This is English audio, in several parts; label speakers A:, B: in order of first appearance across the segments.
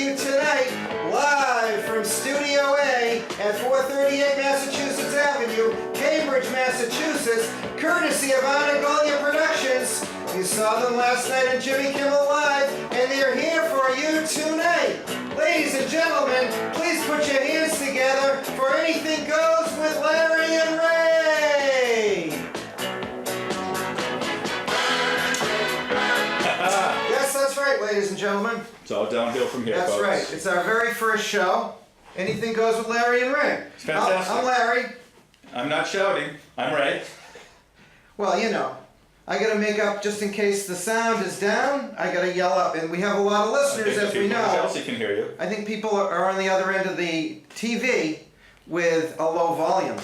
A: you tonight, live from Studio A at 438 Massachusetts Avenue, Cambridge, Massachusetts, courtesy of Anagolia Productions. You saw them last night on Jimmy Kimmel Live, and they're here for you tonight. Ladies and gentlemen, please put your hands together for Anything Goes with Larry and Ray. Yes, that's right, ladies and gentlemen.
B: It's all downhill from here,
A: That's
B: folks.
A: right. It's our very first show. Anything Goes with Larry and Ray.
B: It's fantastic.
A: I'm Larry.
B: I'm not shouting. I'm Ray.
A: Well, you know, I gotta make up just in case the sound is down. I gotta yell up, and we have a lot of listeners, as we know.
B: Chelsea can hear you.
A: I think people are on the other end of the TV with a low volume.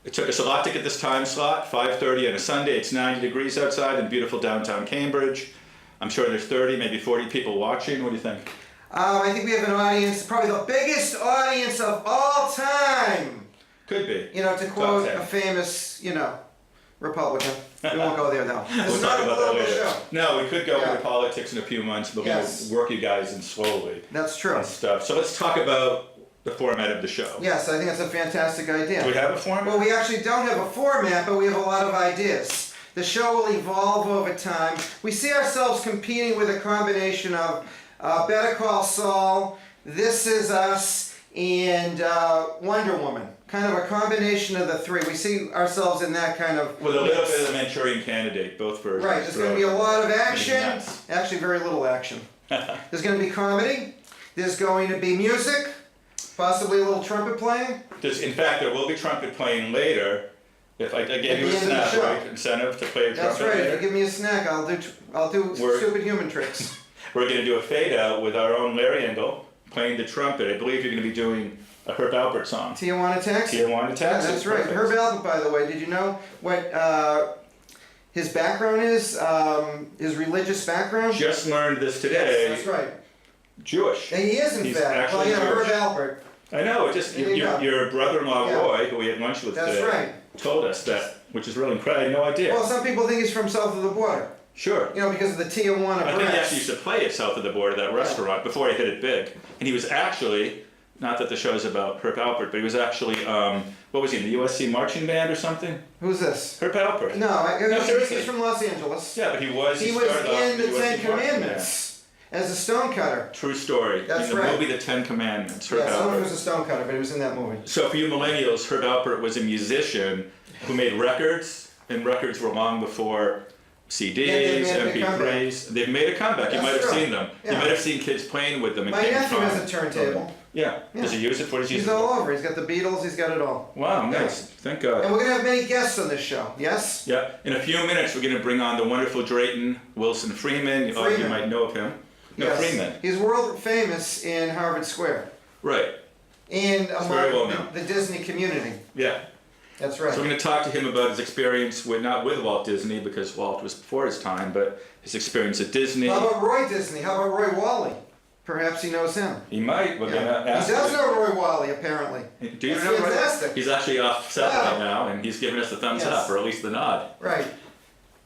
B: It took us a lot to get this time slot. 5:30 on a Sunday. It's 90 degrees outside in beautiful downtown Cambridge. I'm sure there's 30, maybe 40 people watching. What do you think?
A: I think we have an audience, probably the biggest audience of all time.
B: Could be.
A: You know, to quote a famous, Republican. We won't go there though. This
B: We'll
A: is
B: talk
A: not a
B: about that
A: political
B: later.
A: show.
B: No, we could go
A: Yeah.
B: into politics in a few months, but we're
A: Yes.
B: going to work you guys in slowly
A: That's true.
B: and stuff. So let's talk about the format of the show.
A: Yes, I think that's a fantastic idea.
B: Do we have a format?
A: Well, we actually don't have a format, but we have a lot of ideas. The show will evolve over time. We see ourselves competing with a combination of Better Call Saul, This Is Us, and Wonder Woman. Kind of a combination of the three. We see ourselves in that kind of
B: With a little
A: mix.
B: bit of the Manchurian Candidate, both versions.
A: Right, there's going to be a lot of action.
B: Nuts.
A: Actually, very little action. There's going to be comedy. There's going to be music. Possibly a little trumpet playing.
B: In fact, there will be trumpet playing later. If I gave
A: At
B: you a
A: the end of the
B: snack,
A: show.
B: right? Incentive to play a
A: That's
B: trumpet
A: right. If
B: later.
A: you give me a snack, I'll do stupid human tricks.
B: We're going to do a fade out with our own Larry Engel playing the trumpet. I believe you're going to be doing a Herb Alpert song.
A: Tijuana, Texas.
B: Tijuana,
A: Yeah,
B: Texas.
A: that's right.
B: Perfect.
A: Herb Alpert, by the way, did you know what his background is? His religious background?
B: Just learned this today.
A: Yes, that's right.
B: Jewish.
A: And he is, in
B: He's
A: fact. Well,
B: actually
A: yeah, Herb
B: Jewish.
A: Alpert.
B: I know. It just
A: There you go.
B: your brother-in-law
A: Yeah.
B: Roy, who we had lunch with
A: That's
B: today,
A: right.
B: told us that, which is really incredible. I had no idea.
A: Well, some people think he's from south of the border.
B: Sure.
A: You know, because of the Tijuana
B: I think he
A: brass.
B: actually used to play at south of the border, that restaurant, before he hit it big. And he was actually, not that the show's about Herb Alpert, but he was actually, what was he, in the USC marching band or something?
A: Who's this?
B: Herb Alpert.
A: No,
B: seriously.
A: he's from Los Angeles.
B: Yeah, but he was
A: He was
B: started off
A: in the
B: USC
A: Ten
B: marching band.
A: Commandments as a stonecutter.
B: True story.
A: That's
B: in the
A: right.
B: movie The Ten Commandments, Herb
A: Yeah, someone
B: Alpert.
A: was a stonecutter, but he was in that movie.
B: So for you millennials, Herb Alpert was a musician who made records, and records were long before CDs,
A: they made a
B: MP3s. They've made a comeback. You
A: That's
B: might have
A: true.
B: seen them.
A: Yeah.
B: You might have seen kids playing with them.
A: My nephew has a turntable.
B: Yeah. Does
A: Yeah.
B: he use it? What does he use
A: He's
B: it for?
A: all over. He's got the Beatles. He's got it all.
B: Wow, nice. Thank God.
A: And we're going to have many guests on this show. Yes?
B: Yeah. In a few minutes, we're going to bring on the wonderful Drayton Wilson Freeman. You
A: Freeman.
B: might know of him. No,
A: Yes.
B: Freeman.
A: He's world famous in Harvard Square
B: Right.
A: and
B: very well
A: among
B: known.
A: the Disney community.
B: Yeah.
A: That's right.
B: So we're going to talk to him about his experience not with Walt Disney, because Walt was before his time, but his experience at Disney.
A: How about Roy Disney? How about Roy Wally? Perhaps he knows him.
B: He might. We're going to
A: He
B: ask
A: does
B: him.
A: know Roy Wally, apparently.
B: Do you
A: That's
B: know Roy?
A: fantastic.
B: He's actually off set
A: Wow.
B: right now, and he's giving us the thumbs
A: Yes.
B: up, or at least the nod.
A: Right.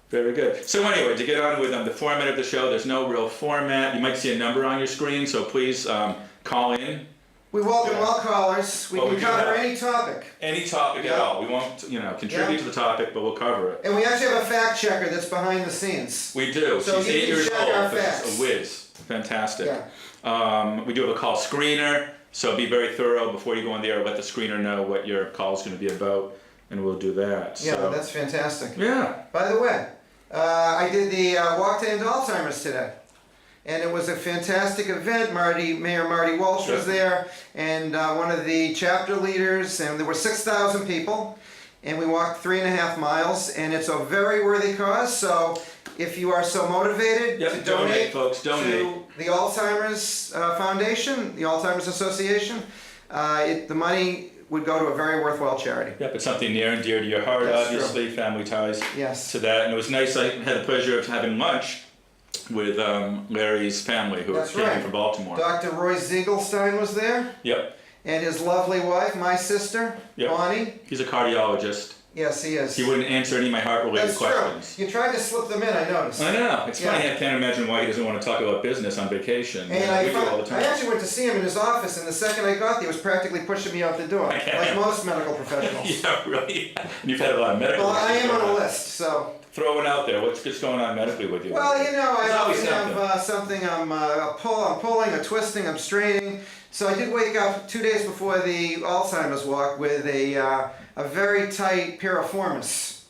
B: Very good. So anyway, to get on with the format of the show, there's no real format. You might see a number on your screen, so please call in.
A: We welcome all callers. We
B: Well,
A: can
B: we do
A: cover
B: that.
A: any topic.
B: Any topic at
A: Yeah.
B: all. We won't, contribute
A: Yeah.
B: to the topic, but we'll cover it.
A: And we actually have a fact checker that's behind the scenes.
B: We do.
A: So
B: She's
A: you
B: 8
A: can
B: years
A: check
B: old,
A: our
B: but
A: facts.
B: she's a whiz. Fantastic.
A: Yeah.
B: We do have a call screener, so be very thorough before you go on the air. Let the screener know what your call is going to be about, and we'll do that.
A: Yeah,
B: So,
A: that's fantastic.
B: yeah.
A: By the way, I did the Walk to End Alzheimer's today. And it was a fantastic event. Mayor Marty Walsh was there, and one of the chapter leaders, and there were 6,000 people. And we walked 3.5 miles, and it's a very worthy cause. So if you are so motivated
B: Yep,
A: to
B: donate, folks, donate.
A: to the Alzheimer's Foundation, the Alzheimer's Association, the money would go to a very worthwhile charity.
B: Yep, it's something near and dear to your heart,
A: That's
B: obviously, family ties
A: Yes.
B: to that. And it was nice, I had the pleasure of having lunch with Larry's family, who
A: That's
B: came
A: right.
B: in from Baltimore.
A: Dr. Roy Ziegelstein was there,
B: Yep,
A: and his lovely wife, my sister,
B: Yep.
A: Bonnie.
B: he's a cardiologist.
A: Yes, he is.
B: He wouldn't answer any of my heart-related
A: That's
B: questions.
A: true. You tried to slip them in, I noticed.
B: I know. It's funny.
A: Yeah.
B: I can't imagine why he doesn't want to talk about business on vacation.
A: And
B: We do all the
A: I
B: time.
A: actually went to see him in his office, and the second I got there, he was practically pushing me out the door, like most medical professionals.
B: Yeah, really. And you've had a lot of medical.
A: Well, I am
B: issues
A: on
B: going
A: a list, so.
B: Throw it out there. What's going on medically with you?
A: Well, you know, I
B: There's always
A: often have something. I'm pulling, a twisting, I'm straining. So I did wake up 2 days before the Alzheimer's walk with a very tight piriformis.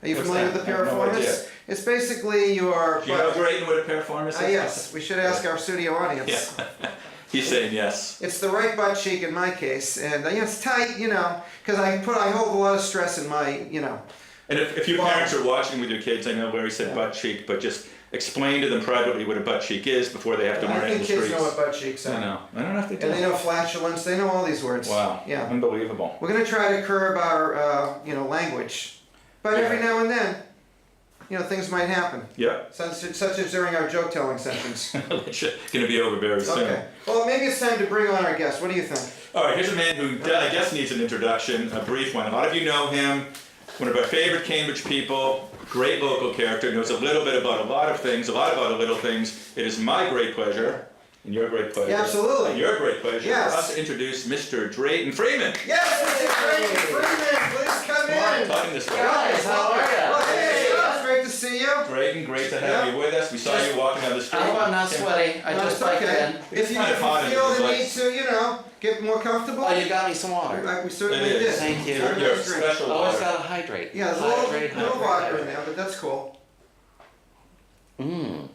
A: Are you
B: What's
A: familiar
B: that?
A: with the
B: I have no idea.
A: piriformis? It's basically your.
B: Do you know Drayton what a piriformis is?
A: Yes, we should ask our studio audience.
B: Yeah. He's saying yes.
A: It's the right butt cheek in my case, and it's tight, you know, because I hold a lot of stress in my, you know.
B: And if your parents are watching with your kids, I know Larry said butt cheek, but just explain to them privately what a butt cheek is before they have to learn it in
A: I
B: the
A: think
B: streets.
A: kids know what butt cheeks are.
B: I know. I don't know if they do.
A: And they know flatulence. They know all these words.
B: Wow.
A: Yeah.
B: Unbelievable.
A: We're gonna try to curb our, language, but every now and then, things might happen.
B: Yep.
A: Such as during our joke telling sessions.
B: It's going to be over very soon.
A: Okay. Well, maybe it's time to bring on our guest. What do you think?
B: All right, here's a man who I guess needs an introduction, a brief one. A lot of you know him, one of our favorite Cambridge people, great local character, knows a little bit about a lot of things, a lot about a little things. It is my great pleasure, and your great pleasure.
A: Yeah, absolutely.
B: And your great pleasure
A: Yes.
B: for us to introduce Mr. Drayton Freeman.
A: Yes, Mr. Drayton Freeman, please come in.
B: Talking this way.
C: Guys, how are ya?
A: Well, hey, it's great to see you.
B: Drayton, great to have you with us. We saw you walking down the street.
C: I hope I'm not sweaty. I
A: No,
C: just
A: it's
C: biked
A: okay.
C: in.
A: If you
B: kind of hot in
A: feel
B: these
A: the need
B: lights.
A: to, get more comfortable,
C: Oh, you got me some water.
A: we certainly
B: It is.
A: did.
C: Thank you.
A: Certainly
B: You're
A: was great.
B: special
C: Always
B: water.
C: gotta hydrate.
A: Yeah, there's a
C: Hydrate,
A: little
C: hydrate,
A: vodka in
C: hydrate.
A: there, but that's cool.
C: Mmm,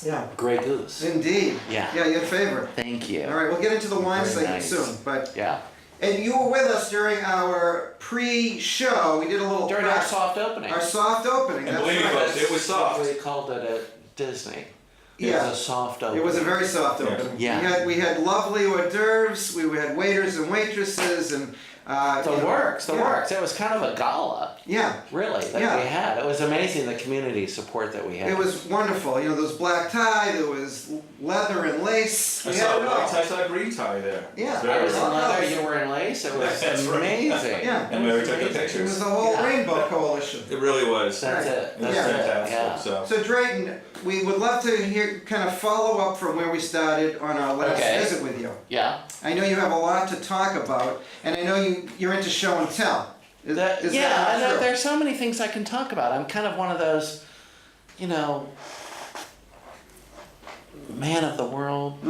A: Yeah.
C: Grey Goose.
A: Indeed.
C: Yeah.
A: Yeah, your favorite.
C: Thank you.
A: All right, we'll get into the wine
C: Very
A: segment
C: nice.
A: soon, but
C: Yeah.
A: and you were with us during our pre-show. We did a little
C: During our soft opening.
A: our soft opening.
B: And
A: That's
B: believe me,
A: right.
B: folks, it was soft.
C: We called it at Disney. It
A: Yeah.
C: was a soft opening.
A: It was a very soft
B: Yeah.
A: opening.
C: Yeah.
A: We had lovely hors d'oeuvres. We had waiters and waitresses and
C: The works.
A: yeah.
C: It was kind of a gala,
A: Yeah.
C: really, that
A: Yeah.
C: we had. It was amazing the community support that we had.
A: It was wonderful. There was black tie, there was leather and lace.
B: I
A: We
B: saw
A: had
B: a
A: it
B: white
A: all.
B: tie, I saw a green tie there.
A: Yeah.
B: Very
C: I was in
B: well.
C: leather, you were in lace. It was
B: That's right.
C: amazing.
A: Yeah.
B: And Mary took the
C: Amazing.
A: It
B: pictures.
A: was the whole
C: Yeah.
A: Rainbow Coalition.
B: It really was.
C: That's
A: Right.
C: it.
B: It was
C: That's it.
B: fantastic.
C: Yeah.
B: So.
A: So Drayton, we would love to kind of follow up from where we started on our last
C: Okay.
A: visit with you.
C: Yeah.
A: I know you have a lot to talk about, and I know you're into show and tell. Is that
C: Yeah,
A: not
C: and
A: true?
C: there's so many things I can talk about. I'm kind of one of those, man of the world,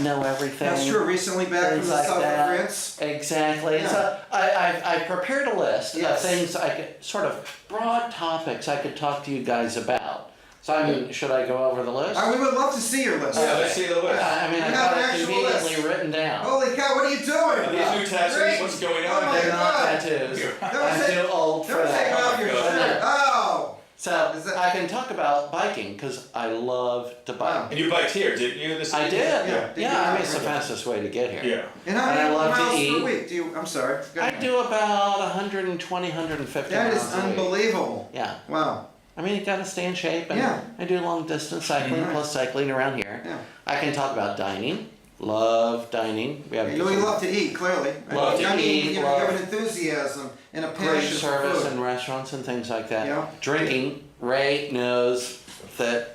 C: know everything.
A: That's true. Recently back from
C: Things
A: the
C: like
A: south
C: that.
A: of France.
C: Exactly.
A: Yeah.
C: So I prepared a list
A: Yes.
C: of things I could, sort of broad topics I could talk to you guys about. So I mean, should I go over the list?
A: We would love to see your list.
B: Yeah, let's see the list.
C: I mean,
A: You
C: I've
A: have
C: got
A: an
C: it
A: actual
C: conveniently
A: list.
C: written down.
A: Holy cow! What are you doing?
B: Are these new tattoos?
A: Great.
B: What's going
A: Oh
B: on?
A: my
C: They're not
A: God.
C: tattoos.
A: Don't
C: I'm
A: take-
C: too old for
A: Don't take
C: that.
A: off your
B: God.
A: shirt. Oh.
C: So
A: Is that-
C: I can talk about biking because I love to bike.
A: Wow.
B: And you biked here, didn't you? This
C: I did.
A: Yeah.
C: Yeah,
A: Did you
C: I mean,
A: really?
C: it's the fastest way to get here.
B: Yeah.
A: And how
C: And I
A: many
C: love to
A: miles per
C: eat.
A: week do you? I'm sorry. Go
C: I
A: ahead.
C: do about 120, 150
A: That is
C: miles a week.
A: unbelievable.
C: Yeah.
A: Wow.
C: I mean, you gotta stay in shape, and
A: Yeah.
C: I do long distance cycling
A: Mhm.
C: plus cycling around here.
A: Yeah.
C: I can talk about dining. Love dining. We have
A: You know you love to eat, clearly.
C: Love to
A: I mean,
C: eat,
A: you
C: love-
A: have an enthusiasm and a
C: great
A: passion for
C: service
A: food.
C: in restaurants and things like that.
A: Yeah.
C: Drinking. Ray knows that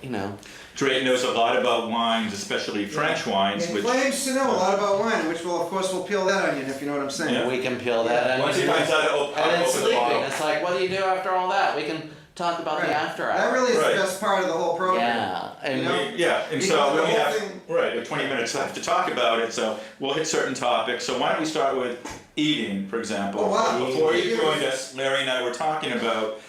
B: Drayton knows a lot about wines, especially French wines,
A: And he
B: which
A: claims to know a lot about wine, which will, of course, we'll peel that onion if you know what I'm saying.
B: Yeah.
C: we can peel that. And
B: once he finds out how
C: and
B: to
C: it's
B: open the
C: sleeping.
B: bottle.
C: It's like, what do you do after all that? We can talk about
A: Right.
C: the after
A: That
C: hours.
A: really is
B: Right.
A: the best part of the whole program.
C: Yeah, and
A: You know?
B: Yeah, and
A: Because
B: so
A: the
B: we only
A: whole
B: have
A: thing-
B: like 20 minutes left to talk about it, so we'll hit certain topics. So why don't we start with eating, for example?
A: Oh, wow.
B: Before you
A: Eating.
B: joined us, Larry and I were talking about.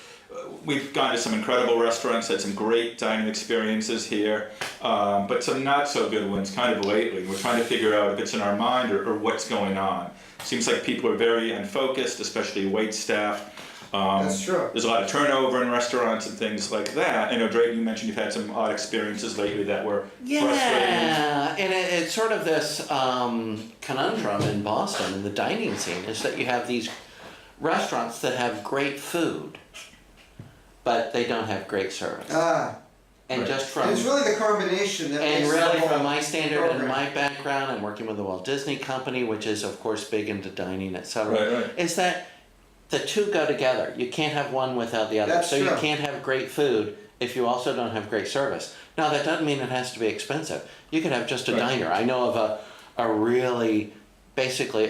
B: We've gone to some incredible restaurants, had some great dining experiences here, but some not so good ones kind of lately. We're trying to figure out if it's in our mind or what's going on. Seems like people are very unfocused, especially wait staff.
A: That's true.
B: There's a lot of turnover in restaurants and things like that. I know, Drayton, you mentioned you've had some odd experiences lately that were frustrating.
C: yeah, and it's sort of this conundrum in Boston in the dining scene is that you have these restaurants that have great food, but they don't have great service.
A: Ah,
C: And
B: Right.
C: just from
A: and it's really the combination that
C: and
A: makes the
C: really
A: whole
C: from my standard
A: program.
C: and my background, I'm working with the Walt Disney Company, which is of course big into dining, etc.
B: Right, right.
C: Is that the two go together. You can't have one without the other.
A: That's
C: so you
A: true.
C: can't have great food if you also don't have great service. Now that doesn't mean it has to be expensive. You could have just a
B: Right.
C: diner. I know of a really, basically,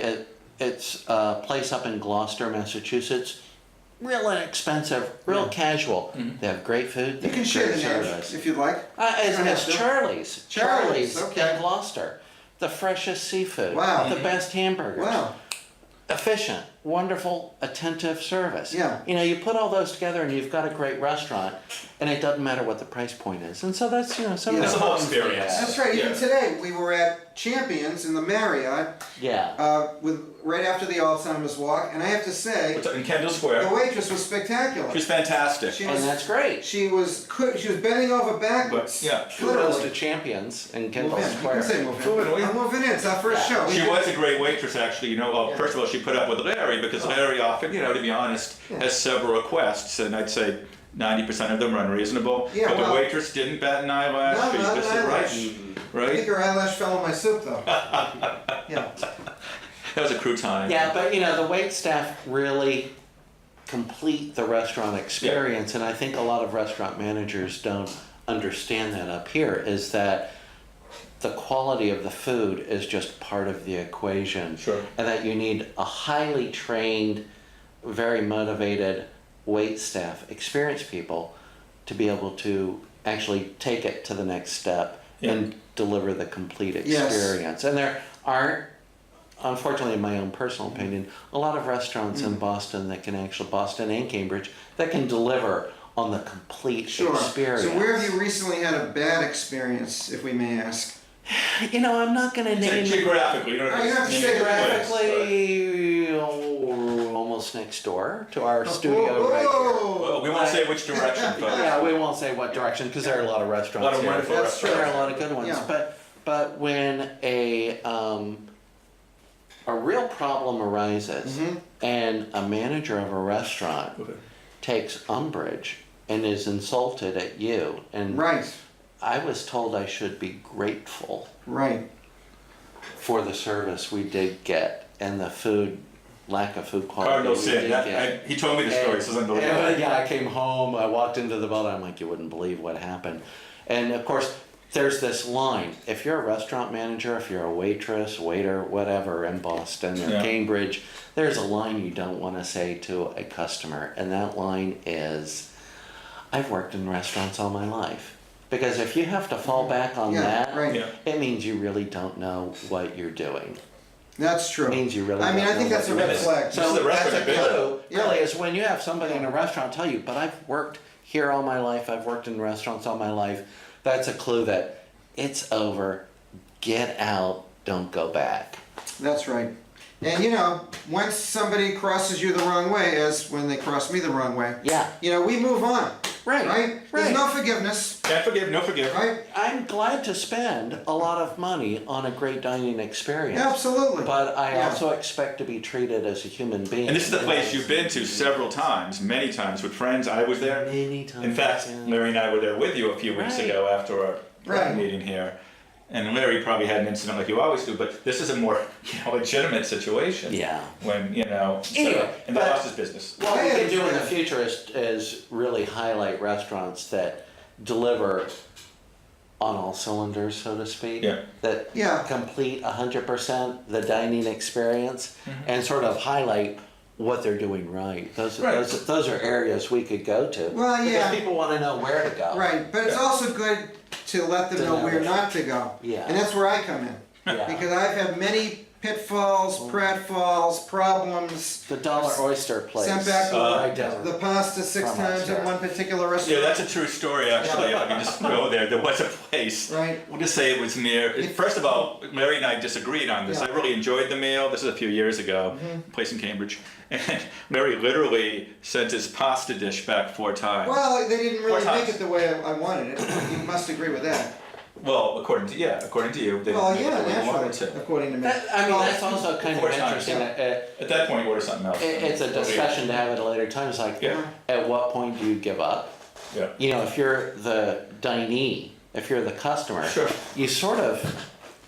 C: it's a place up in Gloucester, Massachusetts. Real inexpensive, real casual.
B: Mm-hmm.
C: They have great food. They
A: You can
C: have
A: share
C: great
A: the name
C: service.
A: if you'd like.
C: It's,
A: Go ahead,
C: it's
A: Bill.
C: Charlie's.
A: Charlie's, okay.
C: in Gloucester. The freshest seafood.
A: Wow.
C: The best hamburgers.
A: Wow.
C: Efficient, wonderful, attentive service.
A: Yeah.
C: You know, you put all those together and you've got a great restaurant, and it doesn't matter what the price point is. And so that's, you know, some
A: Yeah.
C: of
B: It's
C: the
B: the whole
C: problems we
B: experience.
C: have.
A: That's right. Even
B: Yeah.
A: today, we were at Champions in the Marriott
C: Yeah.
A: right after the Alzheimer's walk, and I have to say,
B: In Kendall
A: the
B: Square.
A: waitress was spectacular.
B: She's fantastic.
A: She
C: And
A: was,
C: that's great.
A: she was bending over backwards.
B: But, yeah.
C: Kudos to
A: Literally.
C: Champions in
A: Move
C: Kendall
A: in. You
C: Square.
A: can say move in.
B: Move in,
A: I'm moving in. It's our first
C: Yeah.
A: show.
B: She was a great waitress, actually. You know, well,
A: Yeah.
B: first of all, she put up with Larry because Larry often, you know, to be honest,
A: Yeah.
B: has several requests, and I'd say 90% of them are unreasonable.
A: Yeah,
B: but
A: well-
B: the waitress didn't bat an eyelash.
A: No,
B: She
A: not
B: just
A: an
B: said,
A: eyelash.
B: right,
A: I think
B: right.
A: her eyelash fell on my soup, though. Yeah.
B: That was a crouton.
C: Yeah, but you know, the wait staff really complete the restaurant experience, and I think a lot of restaurant managers don't understand that up here, is that the quality of the food is just part of the equation.
B: Sure.
C: And that you need a highly trained, very motivated wait staff, experienced people, to be able to actually take it to the next step
B: Yeah.
C: and deliver the complete
A: Yes.
C: experience. And there aren't, unfortunately in my own personal opinion, a lot of restaurants in Boston that can actually, Boston and Cambridge, that can deliver on the complete
A: Sure.
C: experience.
A: So where have you recently had a bad experience, if we may ask?
C: You know, I'm not going to
B: Say
C: name
B: geographically, you don't
A: Oh, you don't have to
B: name
A: say
B: the place,
C: geographically, almost next door to our studio right here.
B: but- Well, we won't say which direction, folks.
C: Yeah, we won't say what direction because there are a lot of
B: A
C: restaurants
B: lot of
C: here.
B: wonderful
A: That's true.
C: There
B: restaurants.
C: are a lot of good ones,
A: Yeah.
C: but when a real problem arises
A: Mhm.
C: and a manager of a restaurant
B: Okay.
C: takes umbrage and is insulted at you, and
A: Right.
C: I was told I should be grateful
A: Right.
C: for the service we did get and the food, lack of food quality
B: Cardinal
C: we
B: sin.
C: did get.
B: He told me the story. This is unbelievable.
C: And, yeah, I came home, I walked into the building, I'm like, you wouldn't believe what happened. And of course, there's this line. If you're a restaurant manager, if you're a waitress, waiter, whatever in Boston or
B: Yeah.
C: Cambridge, there's a line you don't want to say to a customer. And that line is, I've worked in restaurants all my life. Because if you have to fall back on
A: Yeah,
C: that,
A: right.
B: Yeah.
C: it means you really don't know what you're doing.
A: That's true.
C: It means you really
A: I mean,
C: don't
A: I think
C: know
A: that's a
C: what
A: red
C: you're doing.
A: flag.
B: This is
C: So
B: the
C: that's
B: restaurant
C: a
B: I've been to.
C: clue,
A: Yeah.
C: really, is when you have somebody in a restaurant tell you, but I've worked here all my life, I've worked in restaurants all my life, that's a clue that it's over, get out, don't go back.
A: That's right. And you know, once somebody crosses you the wrong way, as when they cross me the wrong way,
C: Yeah,
A: you know, we move on.
C: right,
A: Right? There's
C: right.
A: no forgiveness.
B: Can't forgive, no forgive.
A: Right?
C: I'm glad to spend a lot of money on a great dining experience.
A: Absolutely.
C: But I
A: Yeah.
C: also expect to be treated as a human being.
B: And this is the place you've been to several times, many times with friends. I was there.
C: Many times.
B: In fact,
C: yeah.
B: Larry and I were there with you a few weeks
C: Right.
B: ago after our
A: Right.
B: meeting here. And Larry probably had an incident like you always do, but this is a more legitimate situation.
C: Yeah.
B: When,
C: Anyway,
B: and the
C: but-
B: boss's business.
C: What we
A: Yeah,
C: can do in the
A: yeah.
C: future is really highlight restaurants that deliver on all cylinders, so to speak.
B: Yeah.
C: That
A: Yeah.
C: complete 100% the dining experience and sort of highlight what they're doing right. Those
B: Right.
C: those are areas we could go to.
A: Well, yeah.
C: Because people want to know where to go.
A: Right, but it's
B: Yeah.
A: also good to let them
C: To
A: know
C: know
A: where
C: it.
A: not to go.
C: Yeah.
A: And that's where I come in.
C: Yeah.
A: Because I've had many pitfalls, pratfalls, problems.
C: The Dollar Oyster place.
A: Sent back
C: right down.
A: the pasta 6
C: From us,
A: times at
C: yeah.
A: one particular
B: Yeah,
A: restaurant.
B: that's a true story, actually. If I can just go there. There was a place.
A: Right.
B: We'll just say it was near. First of all, Larry and I disagreed on this.
A: Yeah.
B: I really enjoyed the meal. This is a few years ago, place in Cambridge. And Larry literally sent his pasta dish back 4 times.
A: Well, they didn't really
B: Four
A: make
B: times.
A: it the way I wanted it. You must agree with that.
B: Well, according to you, they
A: Well,
B: didn't
A: yeah,
B: make it the way you wanted
A: naturally,
B: to.
A: according to me.
C: That, I mean,
A: Well,
C: that's also kind
B: Four
C: of
B: times,
C: interesting.
B: At that point, you order something else.
C: It's a discussion to have at a later time. It's like,
B: Yeah.
C: at what point do you give up?
B: Yeah.
C: You know, if you're the dinee, if you're the customer,
B: Sure.
C: you sort of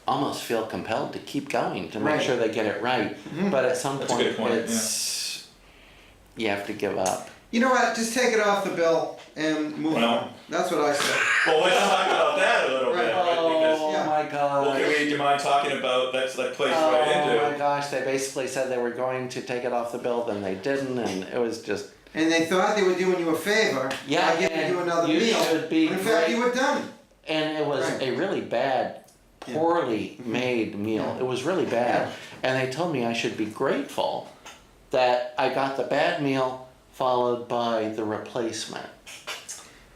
C: almost feel compelled to keep going to make
A: Right.
C: sure they get it right. But at some
B: That's a
C: point,
B: good point,
C: it's you have to give up.
A: You know what? Just take it off the bill and move
B: Well.
A: on. That's what I said.
B: Well, let's talk about that a little bit, right? Because,
C: Oh
A: yeah.
C: my
B: well,
C: gosh.
B: do you mind talking about, that plays
C: Oh
B: right
C: my
B: into.
C: gosh, they basically said they were going to take it off the bill, then they didn't, and it was just,
A: And they thought they were doing you a favor
C: Yeah,
A: by giving
C: and
A: you another
C: you
A: meal.
C: should be
A: When in fact,
C: great.
A: you were done.
C: and it was
A: Right.
C: a really bad,
A: Yeah.
C: poorly made meal. It was really bad. And they told me I should be grateful that I got the bad meal followed by the replacement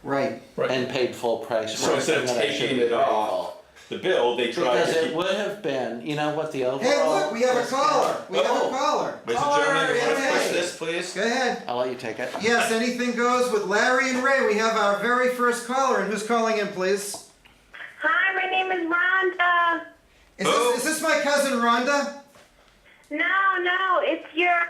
A: Right.
C: and paid full price.
B: So instead of
C: and that I should
B: taking
C: be
B: it
C: grateful.
B: off the bill, they tried
C: Because
B: to
C: it
B: keep.
C: would have been, you know what the overall.
A: Hey, look, we have a caller. We have a
B: Oh.
A: caller.
B: Ladies and gentlemen, you want to
A: Caller,
B: push
A: hey.
B: this, please?
A: Go ahead.
C: I'll let you take it.
A: Yes, anything goes with Larry and Ray. We have our very first caller. And who's calling in, please?
D: Hi, my name is Rhonda.
A: Is this my cousin Rhonda?
D: No, it's your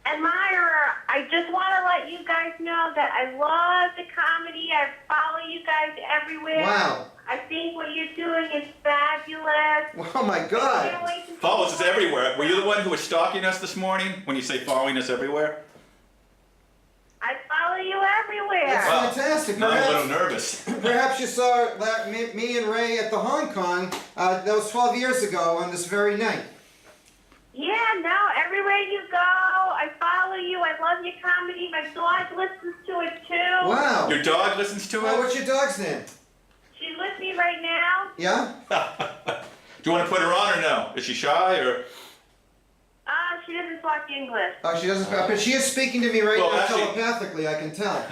D: admirer. I just want to let you guys know that I love the comedy. I follow you guys everywhere.
A: Wow.
D: I think what you're doing is fabulous.
A: Oh my
D: Can't
A: God.
D: wait to
B: Follows us
D: see-
B: everywhere. Were you the one who was stalking us this morning when you say following us everywhere?
D: I follow you everywhere.
A: That's
B: Wow.
A: fantastic.
B: Now I'm a little
A: Perhaps,
B: nervous.
A: perhaps you saw me and Ray at the Hong Kong. That was 12 years ago on this very night.
D: Yeah, no, everywhere you go, I follow you. I love your comedy. My dog listens to it too.
A: Wow.
B: Your dog listens to
A: Well,
B: it?
A: what's your dog's name?
D: She's with me right now.
A: Yeah?
B: Do you want to put her on or no? Is she shy or?
D: She doesn't talk English.
A: Oh, she doesn't. But she is speaking to me right
B: Well,
A: now
B: actually-
A: telepathically. I can tell,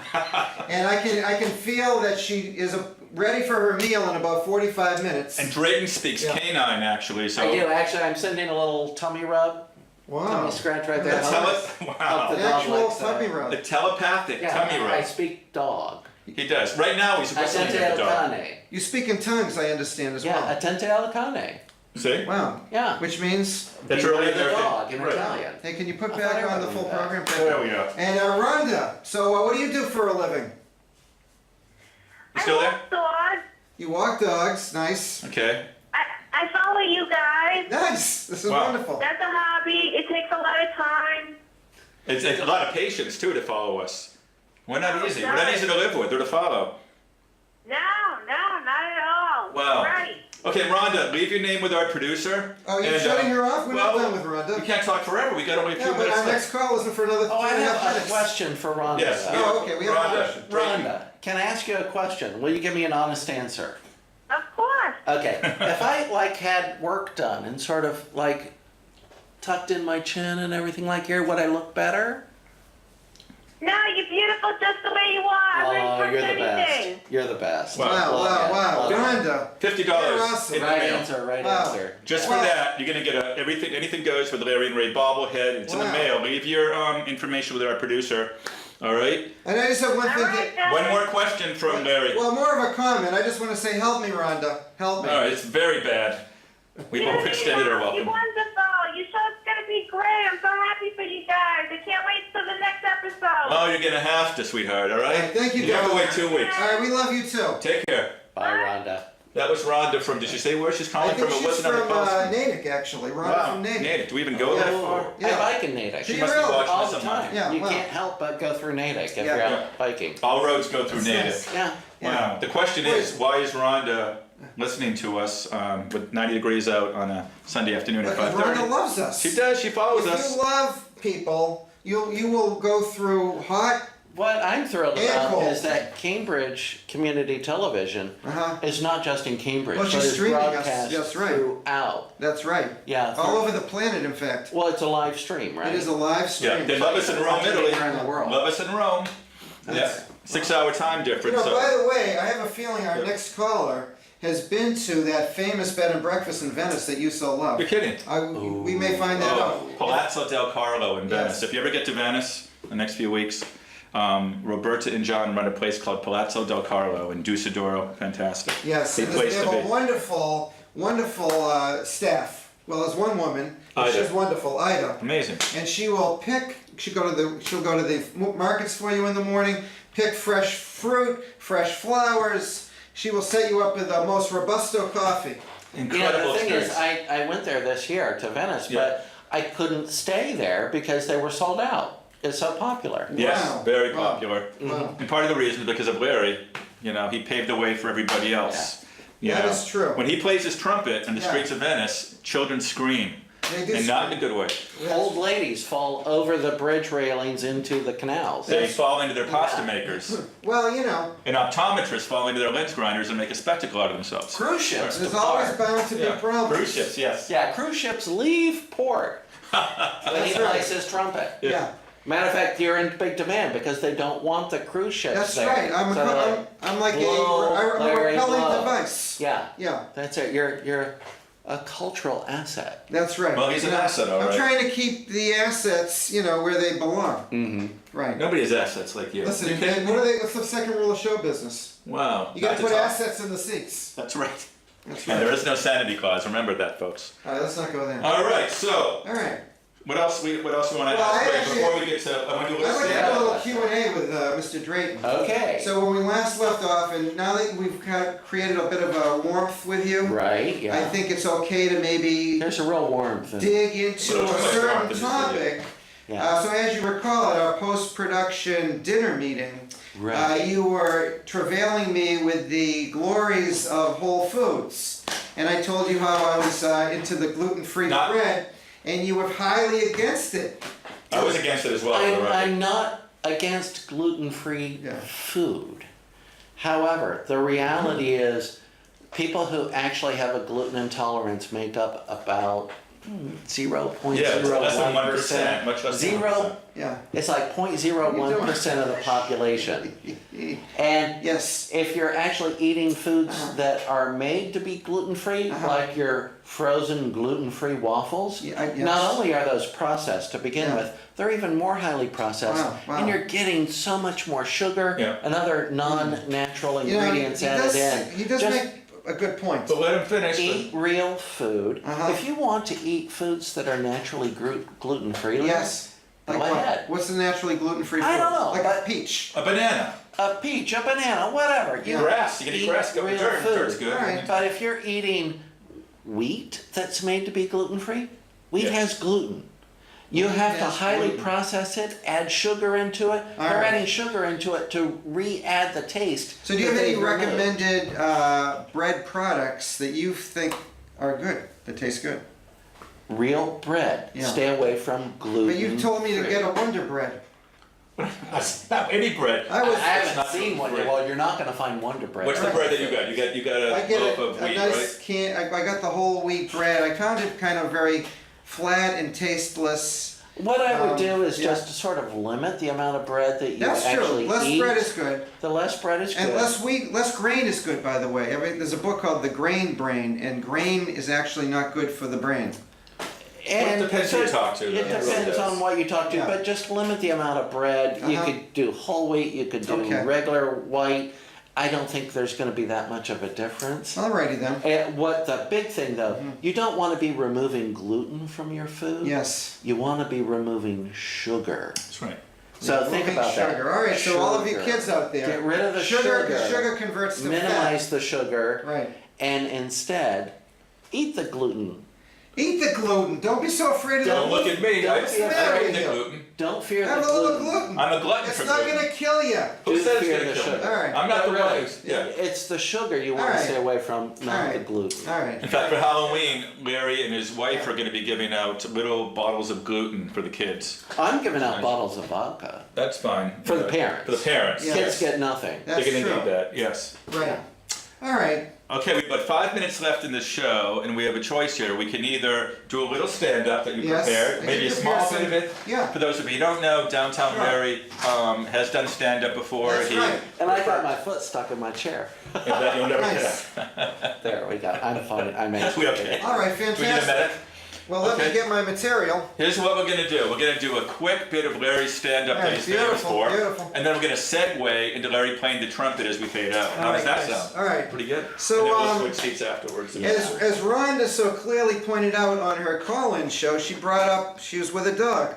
A: and I can feel that she is ready for her meal in about 45 minutes.
B: And Drayton speaks
A: Yeah.
B: canine actually, so.
C: I do. Actually, I'm sending a little tummy rub,
A: Wow.
C: tummy scratch right there.
B: The
C: Help
B: wow.
C: the
A: An
C: dog
A: actual
C: likes that.
A: puppy
B: The
A: rub.
B: telepathic
C: Yeah,
B: tummy
C: I
B: rub.
C: speak dog.
B: He does. Right now he's whistling
C: Attente
B: at the
C: al
B: dog.
C: cane.
A: You speak in tongues, I understand as
C: Yeah,
A: well.
C: attente al cane.
B: See?
A: Wow.
C: Yeah.
A: Which means,
B: That's
C: Be
B: really
C: like the
B: American.
C: dog in
B: Right.
C: Italian.
A: hey, can you put
C: I
A: back
C: thought I
A: on the
C: knew
A: full
C: that.
A: program?
B: There we go.
A: And Rhonda, so what do you do for a living?
B: You still
D: I
B: there?
D: love dogs.
A: You walk dogs. Nice.
B: Okay.
D: I follow you guys.
A: Nice. This is
B: Wow.
A: wonderful.
D: That's a hobby. It takes a lot of time.
B: It's a lot of patience too to follow us. We're not
D: Oh,
B: easy. We're not
D: nice.
B: easy to live with or to follow.
D: No, not at all.
B: Wow.
D: Right.
B: Okay, Rhonda, leave your name with our producer.
A: Oh, you're
B: and,
A: shutting her off? We're
B: well,
A: not done with Rhonda.
B: We can't talk forever. We got only a few
A: Yeah, but
B: minutes
A: our
B: left.
A: next call isn't for another
C: Oh, I
A: 3.5
C: have a
A: minutes.
C: question for Rhonda.
B: Yes.
A: Oh, okay, we have a
B: Rhonda,
A: question.
C: Rhonda, can I ask you a question? Will you give me an honest answer?
D: Of course.
C: Okay. If I had work done and sort of tucked in my chin and everything like here, would I look better?
D: No, you're beautiful just the way you are. I wouldn't
C: Oh,
D: touch
C: you're the
D: anything.
C: best. You're the best.
B: Wow.
A: Wow,
C: Love
A: wow,
C: it.
A: wow.
C: Love it.
A: Rhonda.
B: $50
A: You're awesome.
B: in the
C: Right
B: mail.
C: answer, right
A: Wow.
C: answer.
B: Just for
A: Well-
B: that, you're gonna get everything. Anything goes with Larry and Ray bobblehead. It's in the
A: Wow.
B: mail. Leave your information with our producer. All right.
A: And I just have one
D: All
A: thing
D: right,
A: to...
D: guys.
B: One more question from Larry.
A: Well, more of a comment. I just want to say, help me, Rhonda. Help me.
B: All right, it's very bad. We've
D: You're
B: overextended our welcome.
D: wonderful. Your show's gonna be great. I'm so happy for you guys. I can't wait till the next episode.
B: Oh, you're gonna have to, sweetheart. All right.
A: All right, thank you,
B: You have to
A: darling.
B: wait 2 weeks.
A: All right, we love you too.
B: Take care.
C: Bye, Rhonda.
B: That was Rhonda from. Did she say where she's
A: I
B: calling
A: think
B: from? It
A: she's
B: wasn't on the
A: from
B: post.
A: Natick, actually. Rhonda
B: Wow.
A: from Natick.
B: Natick. Do we even go that
C: Oh,
B: far?
A: Yeah.
C: I bike in Natick.
A: She
B: She must be
A: really?
B: watching
C: all
B: us
C: the
B: online.
C: time.
A: Yeah,
C: You
A: wow.
C: can't help but go through Natick if
A: Yeah.
C: you're out
B: Yeah.
C: biking.
B: All roads go through Natick.
A: Yes.
C: Yeah.
B: Wow. The question is, why is Rhonda listening to us with 90 degrees out on a Sunday afternoon at
A: Because
B: 5:30?
A: Rhonda loves us.
B: She does. She follows
A: If
B: us.
A: you love people, you will go through hot.
C: What I'm thrilled
A: And
C: about
A: cold.
C: is that Cambridge Community Television
A: Uh-huh.
C: is not just in Cambridge,
A: Well,
C: but
A: she's
C: is
A: streaming us.
C: broadcast
A: That's right.
C: throughout.
A: That's right.
C: Yeah.
A: All over the planet, in fact.
C: Well, it's a live stream, right?
A: It is a live
B: Yeah.
A: stream.
B: They love us in Rome, Italy.
C: Anywhere in the world.
B: Love us in Rome. Yeah.
A: That's-
B: 6-hour time
A: You
B: difference.
A: know,
B: so.
A: by the way, I have a feeling our
B: Yeah.
A: next caller has been to that famous bed and breakfast in Venice that you so love.
B: You're kidding.
A: We may find that
B: Oh,
A: out.
B: Palazzo del Carlo in Venice.
A: Yes.
B: If you ever get to Venice the next few weeks, Roberta and John run a place called Palazzo del Carlo in Dusseldorf. Fantastic.
A: Yes,
B: Big
A: and they
B: place
A: have
B: to
A: a
B: be.
A: wonderful, wonderful staff. Well, there's one woman.
B: Ida.
A: She's wonderful, Ida.
B: Amazing.
A: And she will pick. She'll go to the markets for you in the morning. Pick fresh fruit, fresh flowers. She will set you up with the most robusto coffee.
B: Incredible
C: Yeah, the thing is,
B: experience.
C: I went there this year to Venice,
B: Yeah.
C: but I couldn't stay there because they were sold out. is so popular.
B: Yes,
A: Wow.
B: very
A: Wow.
B: popular.
A: Wow.
B: And part of the reason is because of Larry. You know, he paved the way for everybody else. You
A: That
B: know,
A: is true.
B: When he plays his trumpet in the
A: Yeah.
B: streets of Venice, children scream.
A: They do
B: And not in a good way.
A: Yes.
C: Old ladies fall over the bridge railings into the canals.
B: They fall into their pasta makers.
A: Well, you know,
B: And optometrists fall into their lens grinders and make a spectacle out of themselves.
C: Cruise ships
A: there's
C: depart.
A: always bound to be
B: Yeah.
A: problems.
B: Cruise ships, yes.
C: Yeah, cruise ships leave port when he
A: That's right.
C: plays his trumpet.
A: Yeah.
C: Matter of fact, you're in big demand because they don't want the cruise ships
A: That's
C: there.
A: right.
C: So
A: I'm like
C: blow,
A: I'm a
C: Larry,
A: repelling
C: blow.
A: device.
C: yeah,
A: Yeah,
C: that's it. You're a cultural asset.
A: that's right.
B: Well, he's an
A: You know,
B: asset, all
A: I'm
B: right.
A: trying to keep the assets, you know, where they belong.
C: Mm-hmm.
A: Right.
B: Nobody has assets like you.
A: Listen,
B: You kidding
A: man,
B: me?
A: what's the second rule of show business?
B: Wow.
A: You
B: not
A: gotta
B: to
A: put
B: talk.
A: assets in the seats.
B: That's right.
A: That's
B: And there
A: right.
B: is no sanity clause. Remember that, folks.
A: All right, let's not go there.
B: All right. So,
A: All right.
B: what else we want to
A: Well, I
B: ask Ray,
A: actually-
B: before we get to? I want to do a
A: I'd like to
B: little
A: have a little
B: stand-up.
A: Q&A with Mr. Drayton.
C: Okay.
A: So when we last left off, and now that we've created a bit of a warmth with you,
C: Right. Yeah.
A: I think it's okay to maybe
C: There's a real warmth.
A: dig into
B: Well,
A: a
B: too much warmth
A: certain
B: in this
A: topic.
C: Yeah.
A: So as you recall, at our post-production dinner meeting,
C: Right.
A: you were travailing me with the glories of Whole Foods, and I told you how I was into the gluten-free
B: Not-
A: bread, and you were highly against it.
B: I was against it as well. for the record.
C: I'm not against gluten-free
A: Yeah.
C: food. However, the reality is people who actually have a gluten intolerance make up about 0.01%.
B: Yeah, it's less than 1%, much less than 1%.
A: Yeah.
C: It's like 0.01% of the population. And
A: Yes.
C: if you're actually eating foods that are made to be gluten-free,
A: Uh-huh.
C: like your frozen gluten-free waffles,
A: Yeah, yes.
C: not only are those processed to begin
A: Yeah.
C: with, they're even more highly processed,
A: Wow, wow.
C: and you're getting so much more sugar
B: Yeah.
C: and other non-natural
A: You know,
C: ingredients added in.
A: he does
C: Just
A: make a good point.
B: But let him finish.
C: eat real food.
A: Uh-huh.
C: If you want to eat foods that are naturally gluten-free,
A: Yes.
C: Go
A: Like what?
C: ahead.
A: What's the naturally gluten-free food?
C: I don't know,
A: Like a
C: but-
A: peach.
B: A banana.
C: a peach, a banana, whatever. You
B: Grass. You can eat grass. Go
C: real
B: dirt.
C: food.
B: Dirt's good.
A: All right.
C: But if you're eating wheat that's made to be gluten-free, wheat
B: Yes.
C: has gluten. You
A: Wheat
C: have to
A: has
C: highly
A: gluten.
C: process it, add sugar into it.
A: All
C: They're
A: right.
C: adding sugar into it to re-add the taste.
A: So do you have
C: that
A: any
C: they've removed.
A: recommended bread products that you think are good, that taste good?
C: Real bread.
A: Yeah.
C: Stay away from gluten.
A: But you told me to get a Wonder Bread.
B: That's not any bread.
A: I was.
C: I haven't
B: not
C: seen one.
B: gluten-free.
C: Well, you're not going to find Wonder Bread.
B: What's the
A: Right.
B: bread that you got? You got
A: I
B: a
A: get
B: loaf
A: a
B: of wheat,
A: nice
B: right?
A: can. I got the whole wheat bread. I found it kind of very flat and tasteless.
C: What I would do is
A: yeah.
C: just to sort of limit the amount of bread that you
A: That's true.
C: actually
A: Less
C: eat.
A: bread is good,
C: The less bread is
A: and
C: good.
A: less wheat, less grain is good. By the way, there's a book called The Grain Brain, and grain is actually not good for the brain.
C: And
B: Well, it depends who you talk to,
C: It
B: though. It really
C: depends
B: does.
C: on what you talk to,
A: Yeah.
C: but just limit the amount of bread. You
A: Uh-huh.
C: could do whole wheat, you could do
A: Okay.
C: regular white. I don't think there's going to be that much of a difference.
A: Alrighty then.
C: And what the big thing though,
A: Mm-hmm.
C: you don't want to be removing gluten from your food.
A: Yes.
C: You want to be removing sugar.
B: That's right.
C: So think
A: Removing
C: about
A: sugar.
C: that.
A: All right. So all of you
C: Sugar.
A: kids out there,
C: Get rid of the
A: sugar.
C: sugar.
A: Sugar converts to
C: Minimize the sugar,
A: fat. Right.
C: and instead eat the gluten.
A: Eat the gluten. Don't be so afraid of
B: Don't
A: the
B: look at me.
C: Don't
B: I
C: be
B: I
A: afraid.
B: eat the gluten.
C: Don't fear
A: Have
C: the
A: a little
C: gluten.
A: gluten.
B: I'm a glutton
A: It's
B: for
A: not
B: gluten.
A: gonna kill you.
B: Who
C: Do
B: said it's
C: fear
B: gonna
C: the
B: kill me?
C: sugar.
A: All right.
B: I'm not the
C: Really,
B: one who's, yeah.
C: It's the sugar you want
A: All
C: to
A: right.
C: stay away from, not
A: All
C: the
A: right.
C: gluten.
A: All right.
B: In fact, for Halloween, Larry and his wife are going to be giving out little bottles of gluten for the kids.
C: I'm giving out
B: Nice.
C: bottles of vodka.
B: That's fine.
C: For the parents.
B: For the parents.
A: Yeah.
C: Kids get nothing.
A: That's
B: They're going to
A: true.
B: need that, yes.
A: Right. All right.
B: Okay, we've got 5 minutes left in this show, and we have a choice here. We can either do a little stand-up that you
A: Yes,
B: prepared,
A: I
B: maybe a
A: can
B: small
A: prepare
B: bit of it.
A: Yeah.
B: For those of you who don't know, Downtown
A: Sure.
B: Larry has done stand-up before.
A: That's right.
C: And I got my foot stuck in my chair.
B: And that you'll never
A: Nice.
B: get.
C: There we go. I'm funny. I made
B: We okay?
A: All right.
B: Do we need a
A: Fantastic.
B: minute?
A: Well, let
B: Okay.
A: me get my material.
B: Here's what we're gonna do. We're gonna do a quick bit of Larry's stand-up that
A: Right,
B: he's famous
A: beautiful,
B: for,
A: beautiful.
B: and then we're gonna segue into Larry playing the trumpet as we fade out. How does
A: All right,
B: that
A: nice.
B: sound?
A: All right.
B: Pretty good.
A: So,
B: and then we'll switch seats afterwards.
A: As Rhonda so clearly pointed out on her call-in show, she brought up she was with a dog.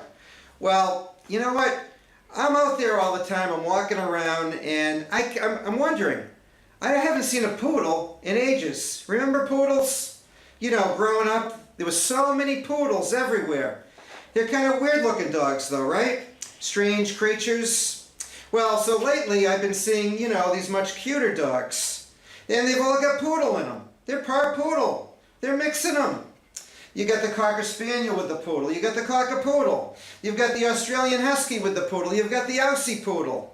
A: Well, you know what? I'm out there all the time. I'm walking around, and I'm wondering. I haven't seen a poodle in ages. Remember poodles? You know, growing up, there was so many poodles everywhere. They're kind of weird-looking dogs, though, right? strange creatures? Well, so lately I've been seeing, you know, these much cuter dogs. And they've all got poodle in them. They're part poodle. They're mixing them. You got the Cocker Spaniel with the poodle. You got the Cockapoodle. You've got the Australian Husky with the poodle. You've got the Aussie Poodle.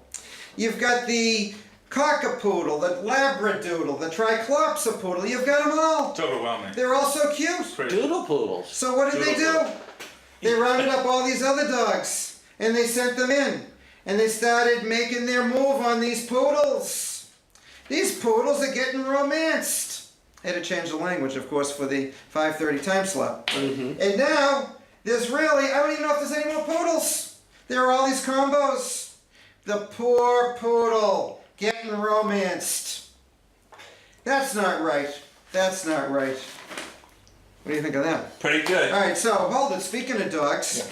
A: You've got the Cockapoodle, the Labradoodle, the Triclopsa Poodle. You've got them all.
B: It's overwhelming.
A: They're all so cute.
C: Doodle poodles.
A: So what did they do? They rounded up all these other dogs and they sent them in. And they started making their move on these poodles. These poodles are getting romanced. I had to change the language, of course, for the 5:30 time slot. And now, there's really, I don't even know if there's any more poodles. There are all these combos. The poor poodle getting romanced. That's not right. That's not right. What do you think of that?
B: Pretty good.
A: All right, so hold it. Speaking of dogs,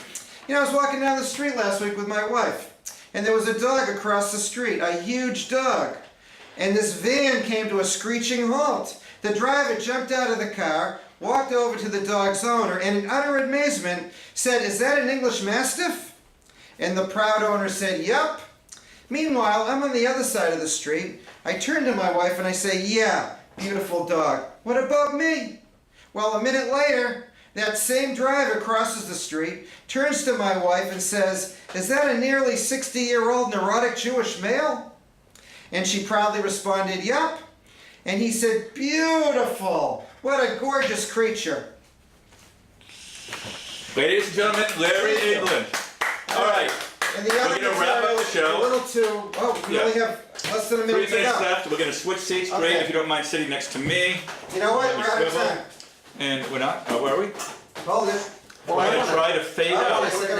A: you know, I was walking down the street last week with my wife, and there was a dog across the street, a huge dog. And this van came to a screeching halt. The driver jumped out of the car, walked over to the dog's owner, and in utter amazement said, "Is that an English Mastiff?" And the proud owner said, "Yup." Meanwhile, I'm on the other side of the street. I turn to my wife and I say, "Yeah, beautiful dog. What about me?" Well, a minute later, that same driver crosses the street, turns to my wife and says, "Is that a nearly 60-year-old neurotic Jewish male?" And she proudly responded, "Yup." And he said, "Beautiful. What a gorgeous creature."
B: Ladies and gentlemen, Larry England. All right.
A: And the
B: We're
A: other
B: gonna wrap up the show.
A: A little too, we
B: Yeah.
A: only have less than a
B: 3
A: minute to
B: minutes
A: go.
B: left. We're going to switch seats. Great,
A: Okay.
B: if you don't mind sitting next to me.
A: You know what?
B: Let me
A: We're out of
B: swivel.
A: time.
B: And we're not. Oh, where are we?
A: Hold it.
B: We're going to try to fade
A: I
B: out.
A: wanna say